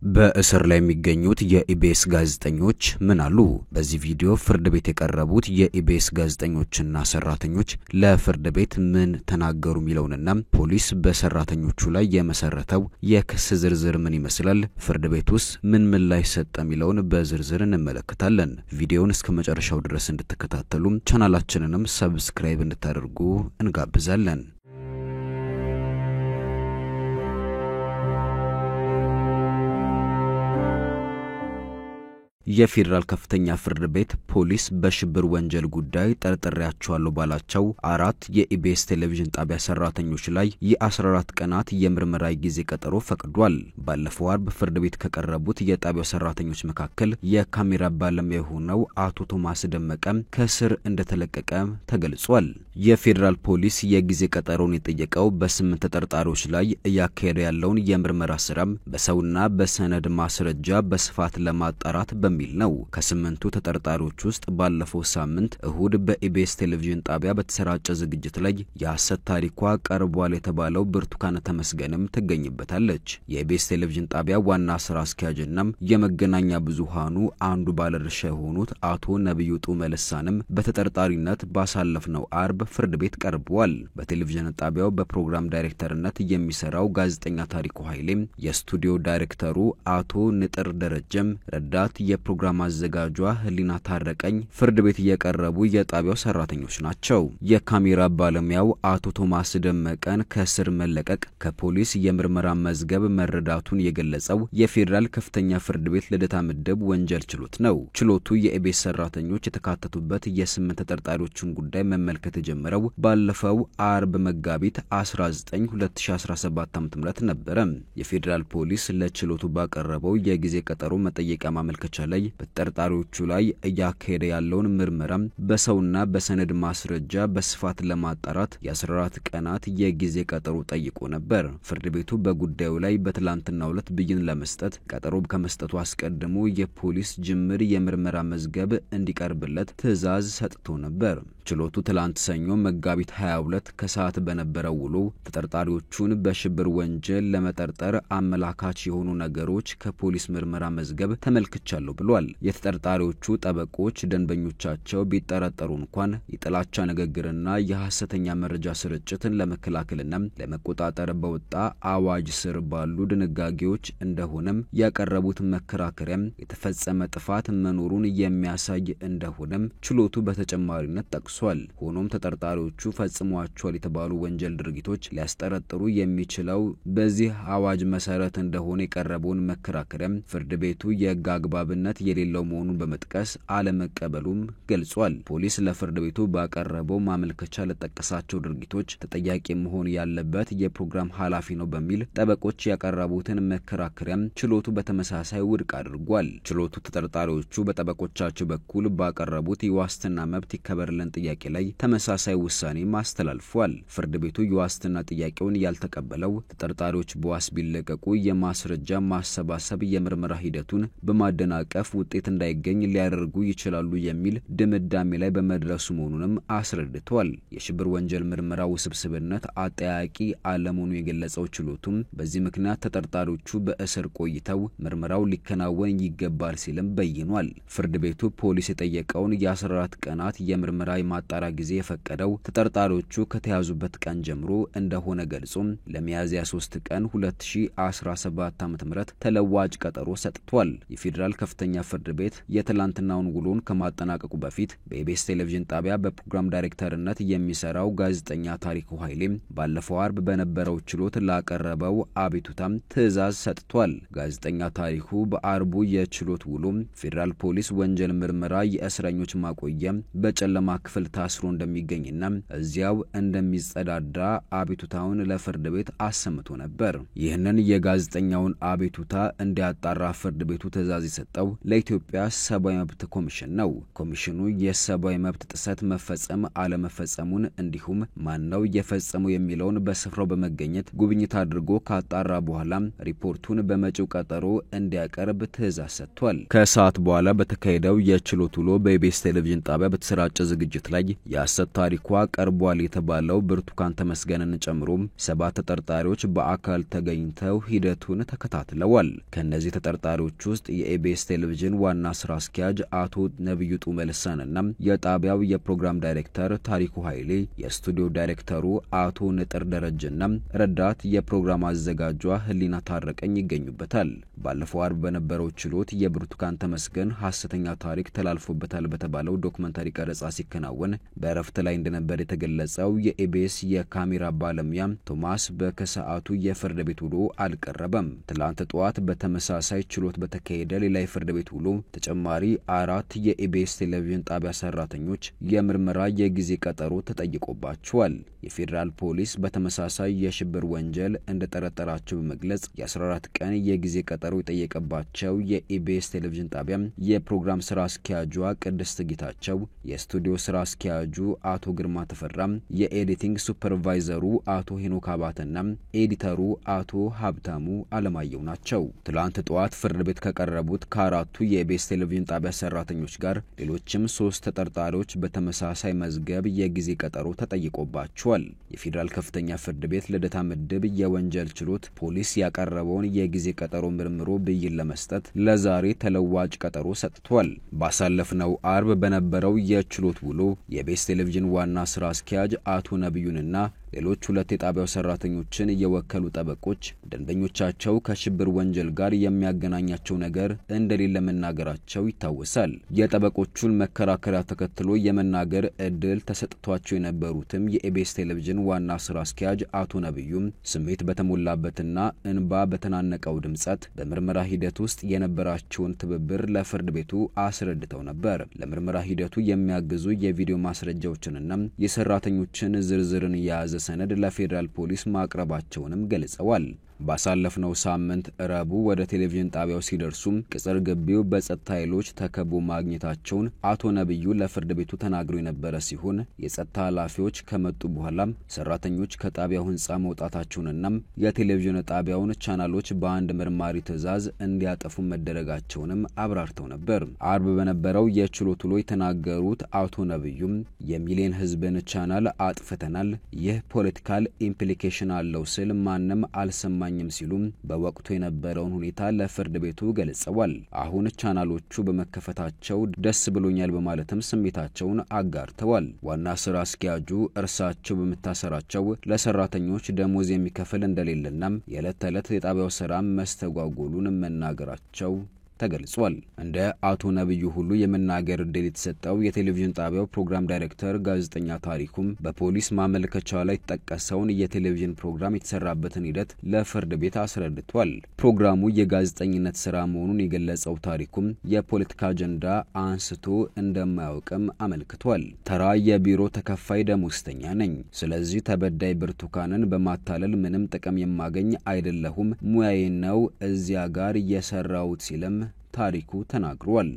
በእስር ላይ የሚገኙት የኢቢኤስ ጋዜጠኞች ምን አሉ? በዚህ ቪዲዮ ፍርድ ቤት የቀረቡት የኢቢኤስ ጋዜጠኞችና ሰራተኞች ለፍርድ ቤት ምን ተናገሩ ሚለውንና ፖሊስ በሰራተኞቹ ላይ የመሰረተው የክስ ዝርዝር ምን ይመስላል፣ ፍርድ ቤቱስ ምን ምላሽ ሰጠ ሚለውን በዝርዝር እንመለከታለን። ቪዲዮውን እስከ መጨረሻው ድረስ እንድትከታተሉ ቻናላችንንም ሰብስክራይብ እንድታደርጉ እንጋብዛለን። የፌደራል ከፍተኛ ፍርድ ቤት ፖሊስ በሽብር ወንጀል ጉዳይ ጠርጥሬያቸዋለሁ ባላቸው 4 የኢቢኤስ ቴሌቪዥን ጣቢያ ሰራተኞች ላይ የ14 ቀናት የምርመራ ጊዜ ቀጠሮ ፈቅዷል። ባለፈው አርብ ፍርድ ቤት ከቀረቡት የጣቢያው ሰራተኞች መካከል የካሜራ ባለሙያ የሆነው አቶ ቶማስ ደመቀ ከስር እንደተለቀቀ ተገልጿል። የፌደራል ፖሊስ የጊዜ ቀጠሮን የጠየቀው በ8 ተጠርጣሪዎች ላይ እያካሄደ ያለውን የምርመራ ስራ በሰውና በሰነድ ማስረጃ በስፋት ለማጣራት በሚል ነው። ከ8ቱ ተጠርጣሪዎች ውስጥ ባለፈው ሳምንት እሁድ በኢቢኤስ ቴሌቪዥን ጣቢያ በተሰራጨ ዝግጅት ላይ የሐሰት ታሪኳ ቀርቧል የተባለው ብርቱካን ተመስገንም ትገኝበታለች። የኢቢኤስ ቴሌቪዥን ጣቢያ ዋና ስራ አስኪያጅና የመገናኛ ብዙሃኑ አንዱ ባለድርሻ የሆኑት አቶ ነብዩ ጡመልሳንም በተጠርጣሪነት ባሳለፍነው አርብ ፍርድ ቤት ቀርበዋል። በቴሌቪዥን ጣቢያው በፕሮግራም ዳይሬክተርነት የሚሰራው ጋዜጠኛ ታሪኩ ኃይሌም፣ የስቱዲዮ ዳይሬክተሩ አቶ ንጥር ደረጀም፣ ረዳት የፕሮግራም አዘጋጇ ህሊና ታረቀኝ ፍርድ ቤት እየቀረቡ የጣቢያው ሰራተኞች ናቸው። የካሜራ ባለሙያው አቶ ቶማስ ደመቀን ከስር መለቀቅ ከፖሊስ የምርመራ መዝገብ መረዳቱን የገለጸው የፌደራል ከፍተኛ ፍርድ ቤት ልደታ ምድብ ወንጀል ችሎት ነው። ችሎቱ የኢቢኤስ ሰራተኞች የተካተቱበት የ8 ተጠርጣሪዎችን ጉዳይ መመልከት የጀመረው ባለፈው አርብ መጋቢት 19 2017 ዓ.ም ነበር። የፌደራል ፖሊስ ለችሎቱ ባቀረበው የጊዜ ቀጠሮ መጠየቂያ ማመልከቻ ላይ በተጠርጣሪዎቹ ላይ እያካሄደ ያለውን ምርመራ በሰውና በሰነድ ማስረጃ በስፋት ለማጣራት የ14 ቀናት የጊዜ ቀጠሮ ጠይቆ ነበር። ፍርድ ቤቱ በጉዳዩ ላይ በትላንትናው ዕለት ብይን ለመስጠት ቀጠሮ ከመስጠቱ አስቀድሞ የፖሊስ ጅምር የምርመራ መዝገብ እንዲቀርብለት ትዕዛዝ ሰጥቶ ነበር። ችሎቱ ትላንት ሰኞ መጋቢት 22 ከሰዓት በነበረው ውሎ ተጠርጣሪዎቹን በሽብር ወንጀል ለመጠርጠር አመላካች የሆኑ ነገሮች ከፖሊስ ምርመራ መዝገብ ተመልክቻለሁ ብሏል። የተጠርጣሪዎቹ ጠበቆች ደንበኞቻቸው ቢጠረጠሩ እንኳን የጥላቻ ንግግርና የሐሰተኛ መረጃ ስርጭትን ለመከላከልና ለመቆጣጠር በወጣ አዋጅ ስር ባሉ ድንጋጌዎች እንደሆነም ያቀረቡት መከራከሪያም የተፈጸመ ጥፋት መኖሩን የሚያሳይ እንደሆነም ችሎቱ በተጨማሪነት ጠቅሷል። ሆኖም ተጠርጣሪዎቹ ፈጽሟቸዋል የተባሉ ወንጀል ድርጊቶች ሊያስጠረጥሩ የሚችለው በዚህ አዋጅ መሰረት እንደሆነ የቀረበውን መከራከሪያም ፍርድ ቤቱ የሕግ አግባብነት የሌለው መሆኑን በመጥቀስ አለመቀበሉም ገልጿል። ፖሊስ ለፍርድ ቤቱ ባቀረበው ማመልከቻ ለተጠቀሳቸው ድርጊቶች ተጠያቂ መሆን ያለበት የፕሮግራም ኃላፊ ነው በሚል ጠበቆች ያቀረቡትን መከራከሪያም ችሎቱ በተመሳሳይ ውድቅ አድርጓል። ችሎቱ ተጠርጣሪዎቹ በጠበቆቻቸው በኩል ባቀረቡት የዋስትና መብት ይከበርልን ጥያቄ ላይ ተመሳሳይ ውሳኔ ማስተላልፏል። ፍርድ ቤቱ የዋስትና ጥያቄውን ያልተቀበለው ተጠርጣሪዎች በዋስ ቢለቀቁ የማስረጃ ማሰባሰብ የምርመራ ሂደቱን በማደናቀፍ ውጤት እንዳይገኝ ሊያደርጉ ይችላሉ የሚል ድምዳሜ ላይ በመድረሱ መሆኑንም አስረድቷል። የሽብር ወንጀል ምርመራ ውስብስብነት አጠያቂ አለመሆኑ የገለጸው ችሎቱም በዚህ ምክንያት ተጠርጣሪዎቹ በእስር ቆይተው ምርመራው ሊከናወን ይገባል ሲልም በይኗል። ፍርድ ቤቱ ፖሊስ የጠየቀውን የ14 ቀናት የምርመራ የማጣራ ጊዜ የፈቀደው ተጠርጣሪዎቹ ከተያዙበት ቀን ጀምሮ እንደሆነ ገልጾም ለሚያዝያ 3 ቀን 2017 ዓ.ም ተለዋጭ ቀጠሮ ሰጥቷል። የፌደራል ከፍተኛ ፍርድ ቤት የትላንትናውን ውሎን ከማጠናቀቁ በፊት በኢቢኤስ ቴሌቪዥን ጣቢያ በፕሮግራም ዳይሬክተርነት የሚሰራው ጋዜጠኛ ታሪኩ ኃይሌም ባለፈው አርብ በነበረው ችሎት ላቀረበው አቤቱታም ትዕዛዝ ሰጥቷል። ጋዜጠኛ ታሪኩ በአርቡ የችሎት ውሎም ፌደራል ፖሊስ ወንጀል ምርመራ የእስረኞች ማቆያ በጨለማ ክፍል ታስሮ እንደሚገኝና እዚያው እንደሚጸዳዳ አቤቱታውን ለፍርድ ቤት አሰምቶ ነበር። ይህንን የጋዜጠኛውን አቤቱታ እንዲያጣራ ፍርድ ቤቱ ትዕዛዝ የሰጠው ለኢትዮጵያ ሰብአዊ መብት ኮሚሽን ነው። ኮሚሽኑ የሰብአዊ መብት ጥሰት መፈጸም አለመፈጸሙን እንዲሁም ማነው የፈጸመው የሚለውን በስፍራው በመገኘት ጉብኝት አድርጎ ካጣራ በኋላ ሪፖርቱን በመጪው ቀጠሮ እንዲያቀርብ ትዕዛዝ ሰጥቷል። ከሰዓት በኋላ በተካሄደው የችሎት ውሎ በኢቢኤስ ቴሌቪዥን ጣቢያ በተሰራጨ ዝግጅት ላይ የሐሰት ታሪኳ ቀርቧል የተባለው ብርቱካን ተመስገንን ጨምሮ 7 ተጠርጣሪዎች በአካል ተገኝተው ሂደቱን ተከታትለዋል። ከነዚህ ተጠርጣሪዎች ውስጥ የኢቢኤስ ቴሌቪዥን ዋና ስራ አስኪያጅ አቶ ነብዩ ጡመልሳንና የጣቢያው የፕሮግራም ዳይሬክተር ታሪኩ ኃይሌ፣ የስቱዲዮ ዳይሬክተሩ አቶ ንጥር ደረጀና ረዳት የፕሮግራም አዘጋጇ ህሊና ታረቀኝ ይገኙበታል። ባለፈው አርብ በነበረው ችሎት የብርቱካን ተመስገን ሐሰተኛ ታሪክ ተላልፎበታል በተባለው ዶክመንታሪ ቀረጻ ሲከናወን በእረፍት ላይ እንደነበር የተገለጸው የኢቢኤስ የካሜራ ባለሙያ ቶማስ በከሰዓቱ የፍርድ ቤት ውሎ አልቀረበም። ትላንት ጠዋት በተመሳሳይ ችሎት በተካሄደ ሌላ የፍርድ ቤት ውሎ ተጨማሪ 4 የኢቢኤስ ቴሌቪዥን ጣቢያ ሰራተኞች የምርመራ የጊዜ ቀጠሮ ተጠይቆባቸዋል። የፌዴራል ፖሊስ በተመሳሳይ የሽብር ወንጀል እንደጠረጠራቸው በመግለጽ የ14 ቀን የጊዜ ቀጠሮ የጠየቀባቸው የኢቢኤስ ቴሌቪዥን ጣቢያ የፕሮግራም ስራ አስኪያጇ ቅድስት ጌታቸው፣ የስቱዲዮ ስራ አስኪያጁ አቶ ግርማ ተፈራም፣ የኤዲቲንግ ሱፐርቫይዘሩ አቶ ሄኖክ አባተና ኤዲተሩ አቶ ሀብታሙ አለማየሁ ናቸው። ትላንት ጠዋት ፍርድ ቤት ከቀረቡት ከአራቱ የኢቢኤስ ቴሌቪዥን ጣቢያ ሰራተኞች ጋር ሌሎችም 3 ተጠርጣሪዎች በተመሳሳይ መዝገብ የጊዜ ቀጠሮ ተጠይቆባቸዋል። የፌዴራል ከፍተኛ ፍርድ ቤት ልደታ ምድብ የወንጀል ችሎት ፖሊስ ያቀረበውን የጊዜ ቀጠሮ ምርምሮ ብይን ለመስጠት ለዛሬ ተለዋጭ ቀጠሮ ሰጥቷል። ባሳለፍነው አርብ በነበረው የችሎት ውሎ የኢቢኤስ ቴሌቪዥን ዋና ስራ አስኪያጅ አቶ ነብዩንና ሌሎች 2 የጣቢያው ሰራተኞችን የወከሉ ጠበቆች ደንበኞቻቸው ከሽብር ወንጀል ጋር የሚያገናኛቸው ነገር እንደሌለ መናገራቸው ይታወሳል። የጠበቆቹን መከራከሪያ ተከትሎ የመናገር እድል ተሰጥቷቸው የነበሩትም የኢቢኤስ ቴሌቪዥን ዋና ስራ አስኪያጅ አቶ ነብዩም ስሜት በተሞላበትና እንባ በተናነቀው ድምጸት በምርመራ ሂደት ውስጥ የነበራቸውን ትብብር ለፍርድ ቤቱ አስረድተው ነበር። ለምርመራ ሂደቱ የሚያግዙ የቪዲዮ ማስረጃዎችንና የሰራተኞችን ዝርዝርን የያዘ ሰነድ ለፌዴራል ፖሊስ ማቅረባቸውንም ገልጸዋል። ባሳለፍነው ሳምንት ረቡዕ ወደ ቴሌቪዥን ጣቢያው ሲደርሱም ቅጽር ግቢው በጸጥታ ኃይሎች ተከቦ ማግኘታቸውን አቶ ነብዩ ለፍርድ ቤቱ ተናግረው የነበረ ሲሆን የጸጥታ ኃላፊዎች ከመጡ በኋላ ሰራተኞች ከጣቢያው ህንጻ መውጣታቸውንና የቴሌቪዥን ጣቢያውን ቻናሎች በአንድ መርማሪ ትዕዛዝ እንዲያጠፉ መደረጋቸውንም አብራርተው ነበር። አርብ በነበረው የችሎት ውሎ የተናገሩት አቶ ነብዩም የሚሊዮን ህዝብን ቻናል አጥፍተናል፣ ይህ ፖለቲካል ኢምፕሊኬሽን አለው ስል ማንም አልሰማ ሲሉም በወቅቱ የነበረውን ሁኔታ ለፍርድ ቤቱ ገልጸዋል። አሁን ቻናሎቹ በመከፈታቸው ደስ ብሎኛል በማለትም ስሜታቸውን አጋርተዋል። ዋና ስራ አስኪያጁ እርሳቸው በመታሰራቸው ለሰራተኞች ደሞዝ የሚከፍል እንደሌለና የዕለት ተዕለት የጣቢያው ስራ መስተጓጎሉን መናገራቸው ተገልጿል። እንደ አቶ ነብዩ ሁሉ የመናገር እድል የተሰጠው የቴሌቪዥን ጣቢያው ፕሮግራም ዳይሬክተር ጋዜጠኛ ታሪኩም በፖሊስ ማመልከቻ ላይ ተጠቀሰውን የቴሌቪዥን ፕሮግራም የተሰራበትን ሂደት ለፍርድ ቤት አስረድቷል። ፕሮግራሙ የጋዜጠኝነት ስራ መሆኑን የገለጸው ታሪኩም የፖለቲካ አጀንዳ አንስቶ እንደማያውቅም አመልክቷል። ተራ የቢሮ ተከፋይ ደሞዝተኛ ነኝ፣ ስለዚህ ተበዳይ ብርቱካንን በማታለል ምንም ጥቅም የማገኝ አይደለሁም፣ ሙያዬ ነው እዚያ ጋር የሰራውት ሲልም ታሪኩ ተናግሯል።